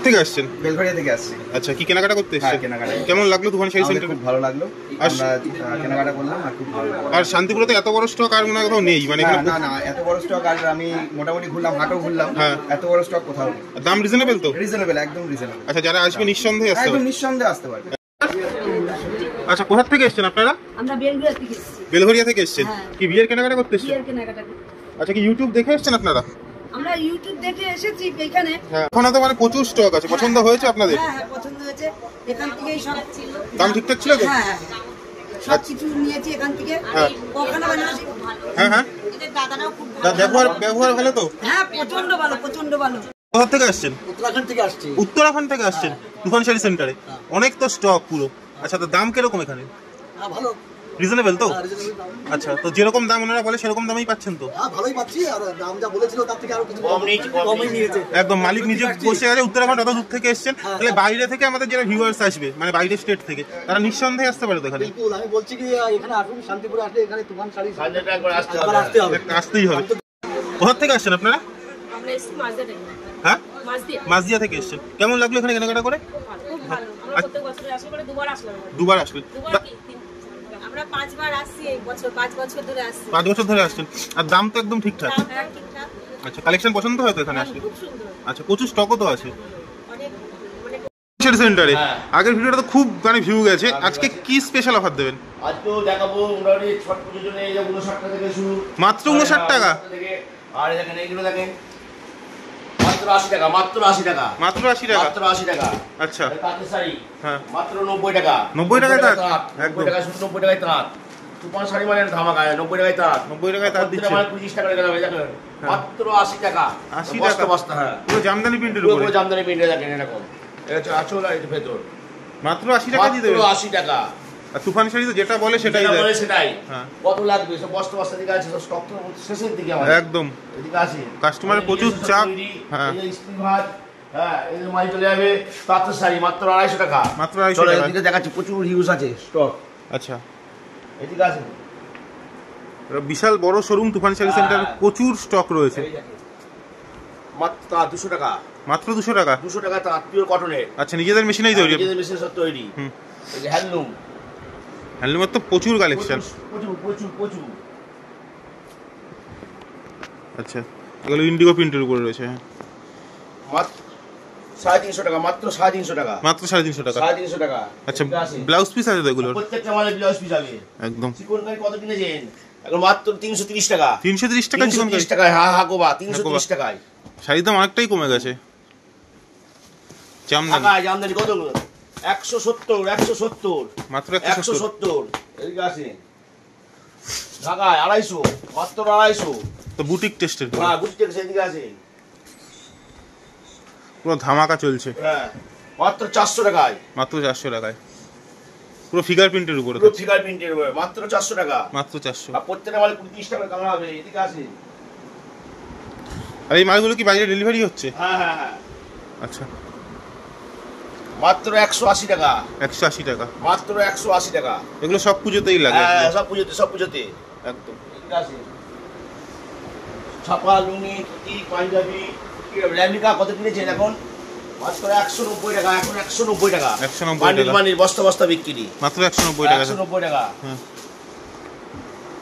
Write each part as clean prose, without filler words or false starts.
থেকে আসছেন? বেলঘরিয়া থেকে আসছি। আচ্ছা, কি কেনাকাটা করতে এসেছেন? হ্যাঁ, কেনাকাটা। কেমন লাগলো তুফান শাড়ি সেন্টার? খুব ভালো লাগলো। আমরা কেনাকাটা করলাম আর খুব ভালো লাগলো। আর শান্তিপুরে তো এত বড় স্টক আর মনে হয় কোথাও নেই, মানে এখানে না এত বড় স্টক আর আমি মোটামুটি ঘুরলাম, হাটও ঘুরলাম, এত বড় স্টক কোথাও নেই। দাম রিজনেবল তো? রিজনেবল, একদম রিজনেবল। আচ্ছা, যারা আসবে নিঃসন্দেহে আসতে পারবে? একদম নিঃসন্দেহে আসতে পারবে। আচ্ছা, কোথা থেকে এসেছেন আপনারা? আমরা বেলঘরিয়া থেকে এসেছি। বেলঘরিয়া থেকে এসেছেন? কি বিয়ের কেনাকাটা করতে এসেছেন? বিয়ের কেনাকাটা। আচ্ছা, কি ইউটিউব দেখে এসেছেন আপনারা? আমরা ইউটিউব দেখে এসেছি এখানে। হ্যাঁ, ওখানে তো মানে প্রচুর স্টক আছে। পছন্দ হয়েছে আপনাদের? হ্যাঁ, পছন্দ হয়েছে। এখান থেকেই সব ছিল। দাম ঠিকঠাক ছিল তো? হ্যাঁ, সব কিছু নিয়েছি এখান থেকে। ওখানে বানাচ্ছি ভালো। হ্যাঁ, এদের দাদারাও খুব ভালো। ব্যবহার ভালো তো? হ্যাঁ, প্রচন্ড ভালো, প্রচন্ড ভালো। কোথা থেকে আসছেন? উত্তরাখণ্ড থেকে আসছি। উত্তরাখণ্ড থেকে আসছেন তুফান শাড়ি সেন্টারে? অনেক তো স্টক পুরো। আচ্ছা, তো দাম কিরকম এখানে? হ্যাঁ, ভালো, রিজনেবল তো? রিজনেবল দাম। আচ্ছা, তো যেরকম দাম ওনারা বলে সেরকম দামই পাচ্ছেন তো? হ্যাঁ, ভালোই পাচ্ছি। আর দাম যা বলেছিল তার থেকে আরো কিছু কমই নিয়েছে। একদম মালিক নিজে বসে আছে। উত্তরাখণ্ড অত দূর থেকে এসেছেন, তাহলে বাইরে থেকে আমাদের যারা ভিউয়ার্স আসবে, মানে বাইরের স্টেট থেকে, তারা নিঃসন্দেহে আসতে পারে তো এখানে? বিলকুল, আমি বলছি কি এখানে আসুন, শান্তিপুরে আসলে এখানে তুফান শাড়ি আসতেই হবে। কোথা থেকে আসছেন আপনারা? আমরা এসেছি মাঝদিয়া থেকে। হ্যাঁ, মাঝদিয়া। মাঝদিয়া থেকে এসেছেন। কেমন লাগলো এখানে কেনাকাটা করে? খুব ভালো। আমরা প্রত্যেক বছর আসি, মানে দুবার আসলাম। দুবার আসলেন? আমরা 5 বার আসছি এই বছর, 5 বছর ধরে আসছি। 5 বছর ধরে আসছেন। আর দাম তো একদম ঠিকঠাক? হ্যাঁ, ঠিকঠাক। আচ্ছা, কালেকশন পছন্দ হয় তো এখানে আসলে? খুব সুন্দর। আচ্ছা, প্রচুর স্টকও তো আছে অনেক মানে শাড়ি সেন্টারে। আগের ভিডিওটা তো খুব মানে ভিউ গেছে। আজকে কি স্পেশাল অফার দেবেন? আজকেও দেখাবো মোটামুটি ছট পুজোর জন্য এই যে 59 টাকা থেকে শুরু। মাত্র 59 টাকা? আর দেখেন এইগুলো দেখেন মাত্র 80 টাকা, মাত্র 80 টাকা, মাত্র 80 টাকা? মাত্র 80 টাকা। আচ্ছা, তাঁতের শাড়ি হ্যাঁ, মাত্র 90 টাকা। 90 টাকায় তাঁত? 90 টাকা শুধু 90 টাকায় তাঁত। তুফান শাড়ি মানে ধামাকা, 90 টাকায় তাঁত। 90 টাকায় তাঁত দিচ্ছে মানে 25 টাকা লেগে যাবে দেখেন। মাত্র 80 টাকা। 80 বস্তা টাকা? বস্তা, হ্যাঁ। পুরো জামদানি প্রিন্টের পুরো উপরে? জামদানি প্রিন্টে দেখেন এরকম। এটা হচ্ছে আঁচল আর এটা ভেতর। মাত্র 80 টাকা দিয়ে দেবেন? মাত্র 80 টাকা। আর তুফান শাড়ি তো যেটা বলে সেটাই দেয়? বলে সেটাই। হ্যাঁ। কত লাগবে সব বস্তা বস্তা দিকে আছে, সব স্টক তো শেষের দিকে আমাদের। একদম এদিকে আছে কাস্টমারের প্রচুর চাপ। হ্যাঁ, এই যে স্ত্রী ভাত, হ্যাঁ, এই যে মাল চলে যাবে। তাঁতের শাড়ি মাত্র 250 টাকা। মাত্র 250 চলো টাকা? এদিকে দেখাচ্ছি, প্রচুর হিউজ আছে স্টক। আচ্ছা, এদিকে আছে বিশাল বড় শোরুম তুফান শাড়ি সেন্টার, প্রচুর স্টক রয়েছে। এই দেখেন। মাত্র তাঁত 200 টাকা। মাত্র 200 টাকা? 200 টাকা তাঁত, পিওর কটনের। আচ্ছা, নিজেদের মেশিনেই তৈরি? নিজেদের মেশিনে সব তৈরি। এই যে হ্যান্ডলুম। হ্যান্ডলুমের তো প্রচুর কালেকশন। প্রচুর প্রচুর প্রচুর। আচ্ছা, এগুলো ইন্ডিগো প্রিন্টের উপরে রয়েছে। মাত্র 350 টাকা, মাত্র 350 টাকা। মাত্র 350 টাকা? 350 টাকা। আচ্ছা, ব্লাউজ পিস আছে তো এগুলোর? প্রত্যেকটা মালে ব্লাউজ পিস আছে একদম। চিকনকারি কত কিনেছেন? এখন মাত্র 330 টাকা। 330 টাকা চিকনকারি? 330 টাকায়, হ্যাঁ হাকোবা 330 টাকায়। শাড়ির দাম অনেকটাই কমে গেছে। জামদানি? ঢাকায় জামদানি কত? 170, 170, মাত্র 170? 170। এদিকে আছে ঢাকায় 250, মাত্র 250। তো বুটিক টেস্টের? হ্যাঁ, বুঝতে গেছে, এদিকে আছে পুরো ধামাকা চলছে। হ্যাঁ, মাত্র 400 টাকায়। মাত্র 400 টাকায়? পুরো ফিগার প্রিন্টের উপরে? পুরো ফিগার প্রিন্টের উপরে মাত্র 400 টাকা। মাত্র 400? আর প্রত্যেকটা মালে 30 টাকা কামানো হবে। এদিকে আছে। আর এই মালগুলো কি বাইরে ডেলিভারি হচ্ছে? হ্যাঁ হ্যাঁ হ্যাঁ। আচ্ছা, মাত্র 180 টাকা। 180 টাকা? মাত্র 180 টাকা। এগুলো সব পুজোতেই লাগে? হ্যাঁ, সব পুজোতে, সব পুজোতে একদম। এদিকে আছে ছাপা, লুঙ্গি, ধুতি, পাঞ্জাবি, ল্যামিকা কত কিনেছেন এখন? মাত্র 190 টাকা। এখন 190 টাকা। 190 টাকা? মানির বস্তা বস্তা বিক্রি। মাত্র 190 টাকা? 190 টাকা। হ্যাঁ।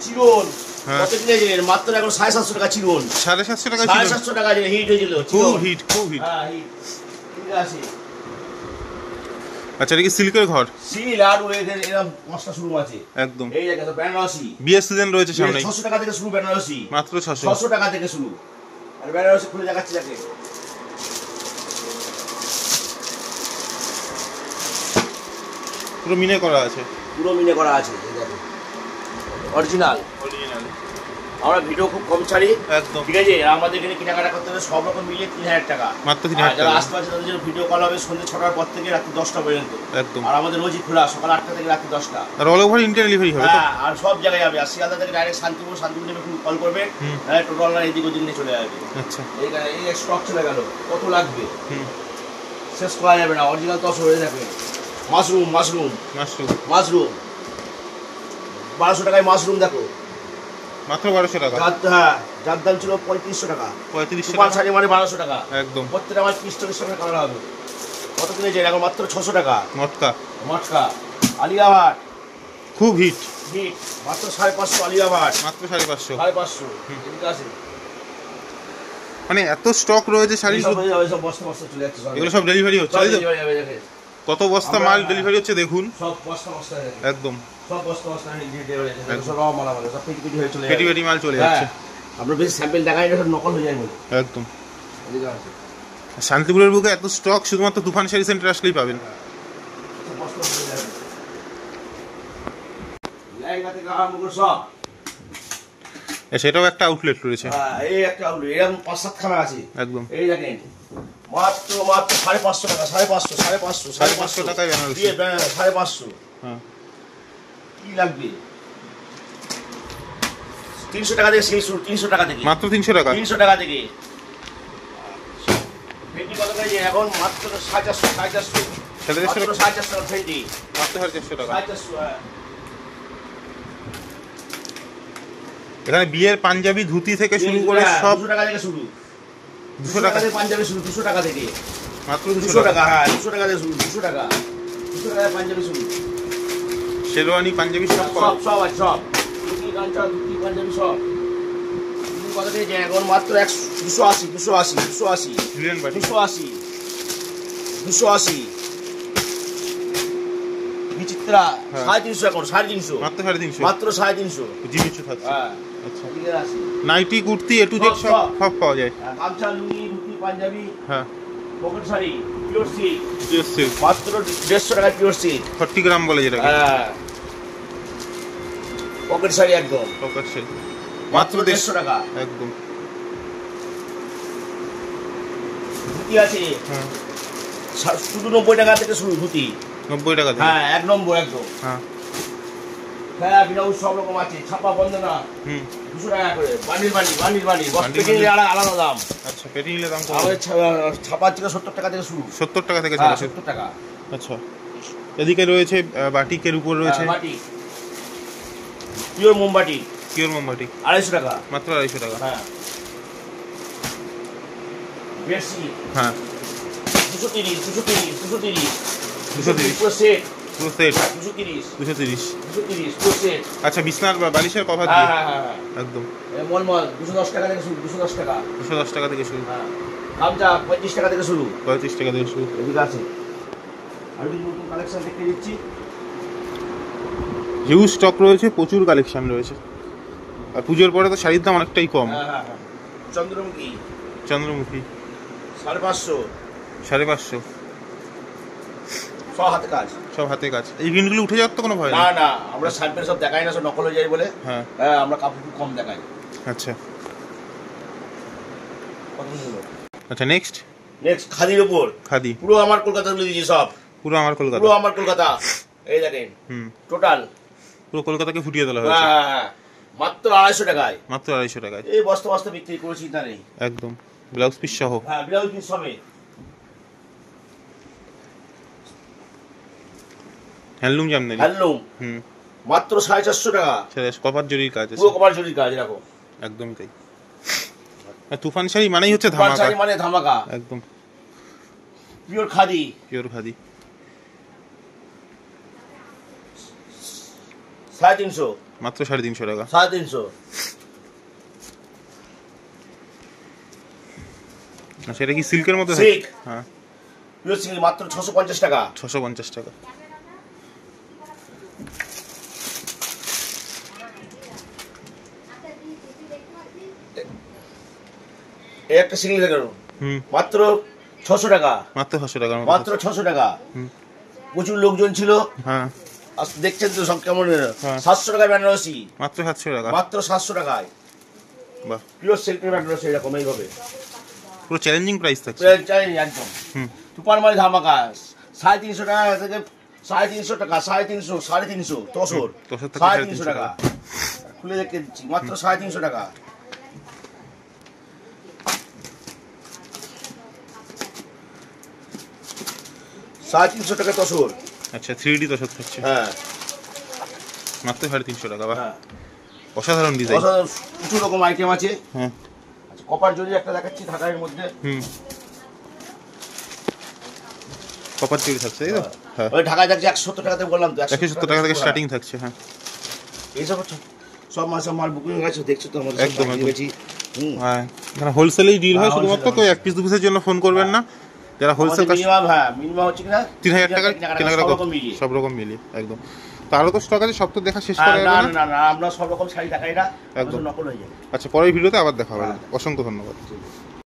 চিরন হ্যাঁ। কত কিনেছেন? মাত্র এখন 750 টাকা চিরন। 750 টাকা? 750 টাকা যে হিট হয়েছিল। খুব হিট, খুব হিট। হ্যাঁ, হিট। ঠিক আছে। আচ্ছা, এটা কি সিল্কের ঘর? সিল আর এদের এরকম 5টা শুরু আছে একদম। এই দেখেন তো বেনারসি। বিয়ের সিজন রয়েছে সামনে। 600 টাকা থেকে শুরু বেনারসি। মাত্র 600? 600 টাকা থেকে শুরু। আর বেনারসি খুলে দেখাচ্ছি দেখেন। পুরো মিনে করা আছে? পুরো মিনে করা আছে, এই দেখো অরিজিনাল। অরিজিনাল। আমরা ভিডিও খুব কম ছাড়ি। একদম। ঠিক আছে, আমাদের এখানে কেনাকাটা করতে হবে সব রকম মিলিয়ে 3000 টাকা। মাত্র 3000 যারা টাকা? আসতে পারছে তাদের জন্য ভিডিও কল হবে সন্ধ্যে 6টার পর থেকে রাত্রি 10টা পর্যন্ত। একদম। আর আমাদের রোজই খোলা, সকাল 8টা থেকে রাত্রি 10টা। আর অল ওভার ইন্ডিয়া ডেলিভারি হবে তো? হ্যাঁ, আর সব জায়গায় যাবে। আর শিয়ালদা থেকে ডাইরেক্ট শান্তিপুর কল করবে। হ্যাঁ, টোটাল না এদিক ওদিক নিয়ে চলে যাবে। আচ্ছা, এই স্টক চলে গেল। কত লাগবে শেষ করা যাবে না। অরিজিনাল তো হয়ে যাবে। Mushroom, mushroom, mushroom? মাশরুম 1200 টাকায় মাশরুম দেখো। মাত্র 1200 টাকা। হ্যাঁ, যার দাম ছিল 3500 টাকা, 3500 তুফান টাকা শাড়ি মানে 1200 টাকা একদম। প্রত্যেকটা আমার 30-40 টাকা কালার হবে। কত কিনেছে এখন? মাত্র 600 টাকা। মটকা মটকা আলিয়াবাট খুব হিট, হিট মাত্র 550 আলিয়াবাট, মাত্র 550। 550 এদিকে আছে। মানে এত স্টক রয়েছে শাড়ি, সব হয়ে যাবে, সব বস্তা বস্তা চলে যাচ্ছে সব। এগুলো সব ডেলিভারি হচ্ছে সব তাই তো? delivery হবে, দেখে। কত বস্তা মাল ডেলিভারি হচ্ছে দেখুন, সব বস্তা বস্তা হয়ে যাবে। একদম সব বস্তা বস্তা ডেলিভারি হয়ে যাচ্ছে। সব raw মাল আমাদের, সব পেটি পেটি হয়ে চলে পেটি যাবে। পেটি মাল চলে হ্যাঁ, যাচ্ছে আমরা বেশি স্যাম্পল দেখাই না, সব নকল হয়ে যায় বলে। একদম। এদিকে আছে। শান্তিপুরের বুকে এত স্টক শুধুমাত্র তুফান শাড়ি সেন্টার আসলেই পাবেন। সব বস্তা হয়ে যাবে। লেহেঙ্গা থেকে আরম্ভ করে সব। সেটাও একটা আউটলেট রয়েছে হ্যাঁ, এই একটা আউটলেট, এরকম 5-7 খানা আছে। একদম। এই দেখেন মাত্র 550 টাকা, 550 টাকায় বেনারসি। দিয়ে 550। হ্যাঁ কি লাগবে? 300 টাকা থেকে সেই শুরু, 300 টাকা থেকে, মাত্র 300 টাকা। 300 টাকা থেকে। ভেন্ডি কত করে এখন? মাত্র 450, 450, 450 মাত্র 450 টাকা ভেন্ডি, মাত্র 450 টাকা। 450। হ্যাঁ, এখানে বিয়ের পাঞ্জাবি ধুতি থেকে শুরু করে সব 200 টাকা থেকে শুরু, 200 টাকা থেকে পাঞ্জাবি শুরু, 200 টাকা থেকে, মাত্র 200 200 টাকা। টাকা। হ্যাঁ, 200 টাকা থেকে শুরু, 200 টাকা, 200 টাকায় পাঞ্জাবি শুরু। শেরওয়ানি পাঞ্জাবি সব পাওয়া সব সব আছে, সব ধুতি গামছা ধুতি পাঞ্জাবি সব। কত দিয়েছে এখন? মাত্র 280, 280, 280, ঝুলিয়ান বাটি 280, 280। বিচিত্রা হ্যাঁ। 350 এখন, 350, মাত্র 350। মাত্র 350। জিমিচু থাকছে। হ্যাঁ, আচ্ছা, এদিকে আসি। Nightie kurti A to Z সব সব পাওয়া যায়। গামছা লুঙ্গি ধুতি পাঞ্জাবি হ্যাঁ pocket sari pure silk silk মাত্র 150 টাকা পিওর সিল্ক। 40 গ্রাম বলে যেটাকে, হ্যাঁ, পকেট শাড়ি একদম পকেট সেল মাত্র 150 টাকা। একদম। ধুতি আছে হ্যাঁ শুধু 90 টাকা থেকে শুরু ধুতি। 90 টাকা দিয়ে। হ্যাঁ, 1 নম্বর একদম। হ্যাঁ হ্যাঁ, ব্লাউজ সব রকম আছে, ছাপা বন্ধ না, হুম 200 টাকা করে bundle bundle bundle bundle. Bundle পেটি নিলে আলাদা দাম। আচ্ছা, পেটি নিলে দাম কত? আমাদের ছাপা ছিল 70 টাকা থেকে শুরু। 70 টাকা থেকে হ্যাঁ, চলে আসে। 70 টাকা। আচ্ছা, এদিকে রয়েছে বাটিকের উপর রয়েছে বাটি পিওর মোমবাটি পিওর মোমবাটি 250 টাকা। মাত্র 250 টাকা। হ্যাঁ, বেডশিট হ্যাঁ 230, 230, 230, 230 পুরো সেট পুরো সেট 230, 230। 230 পুরো সেট। আচ্ছা, বিছনার বা বালিশের কভার হ্যাঁ দিয়ে হ্যাঁ হ্যাঁ, একদম মলমল 210 টাকা থেকে শুরু, 210 টাকা। 210 টাকা থেকে শুরু, হ্যাঁ, গামছা 35 টাকা থেকে শুরু। 35 টাকা থেকে শুরু। এদিকে আছে আর কিছু নতুন কালেকশন দেখতে দিচ্ছি। হিউজ স্টক রয়েছে, প্রচুর কালেকশন রয়েছে। আর পুজোর পরে তো শাড়ির দাম অনেকটাই কম। হ্যাঁ হ্যাঁ হ্যাঁ, চন্দ্রমুখী চন্দ্রমুখী 550, 550, সব হাতে কাজ। সব হাতে কাজ। এই প্রিন্টগুলো উঠে যাওয়ার তো কোনো ভয় না নেই। না, আমরা স্যাম্পল সব দেখাই না, সব নকল হয়ে যায় বলে। হ্যাঁ হ্যাঁ, আমরা কাপড় খুব কম দেখাই। আচ্ছা কত হলো? আচ্ছা, নেক্সট নেক্সট খাদির উপর, খাদি পুরো আমার কলকাতা তুলে দিয়েছি সব, পুরো আমার কলকাতা। পুরো আমার কলকাতা। এই দেখেন হুম টোটাল। পুরো কলকাতাকে ফুটিয়ে তোলা হয়েছে হ্যাঁ, মাত্র 250 টাকায়। মাত্র 250 টাকায় এই বস্তা বস্তা বিক্রি করে চিন্তা নেই। একদম, ব্লাউজ পিস সহ। হ্যাঁ, ব্লাউজ পিস সবে। হ্যান্ডলুম জামদানি। হ্যান্ডলুম হুম মাত্র 450 টাকা, কপার জরির কাজ আছে, পুরো কপার জরির কাজ এরকম। একদমই তাই। আর তুফান শাড়ি মানেই হচ্ছে পাঁচ ধামাকা, শাড়ি মানে ধামাকা, একদম পিওর খাদি। পিওর খাদি। 350, মাত্র 350 টাকা। 350। আচ্ছা, এটা কি সিল্কের মধ্যে থাকে? সিল্ক হ্যাঁ, পিওর সিল্ক মাত্র 650 টাকা। 650 টাকা। এই একটা সিল্ক দেখুন হুম মাত্র 600 টাকা, মাত্র 600 টাকার মতো। মাত্র 600 টাকা। হুম। প্রচুর লোকজন ছিল, হ্যাঁ আজ দেখছেন তো সব কেমন। হ্যাঁ। 700 টাকা বেনারসি, মাত্র 700 টাকা। মাত্র 700 টাকায় বাহ, পিওর সিল্কের বেনারসি এরকম এইভাবে। পুরো চ্যালেঞ্জিং প্রাইস থাকছে। একদম হুম তুপার মানে ধামাকা। 350 টাকা থেকে 350 টাকা, 350, 350 তসর, তসর থেকে 350 টাকা। খুলে দেখে দিচ্ছি মাত্র 350 টাকা। সাড়ে 350 টাকা তসর। আচ্ছা, 3D তো সব থাকছে, হ্যাঁ মাত্র 350 টাকা। বাহ, হ্যাঁ, অসাধারণ ডিজাইন। প্রচুর রকম আইটেম আছে। হ্যাঁ আচ্ছা, কপার জরি একটা দেখাচ্ছি ঢাকাইয়ের মধ্যে। কপার চুরি থাকছে তাই তো? হ্যাঁ ওই ঢাকায় থাকছে 170 টাকাতে বললাম তো, 170 টাকা থেকে স্টার্টিং থাকছে। হ্যাঁ এইসব হচ্ছে সব মাল বুকিং আছে, দেখছো তো আমাদের একদম, একদম। গেছি। হ্যাঁ এখানে হোলসেলেই ডিল হয় শুধুমাত্র, তো 1 পিস 2 পিসের জন্য ফোন করবেন না। যারা হোলসেল মিনিমাম হচ্ছে কিনা 3000 টাকা কেনাকাটা সব রকম মিলিয়ে। সব রকম মিলিয়ে একদম। তো আরো তো স্টক আছে, সব তো দেখা শেষ করা না যাবে না না। না, আমরা সব রকম শাড়ি দেখাই না, একদম। নকল হয়ে যায়। আচ্ছা পরের ভিডিওতে আবার দেখা হবে। অসংখ্য ধন্যবাদ।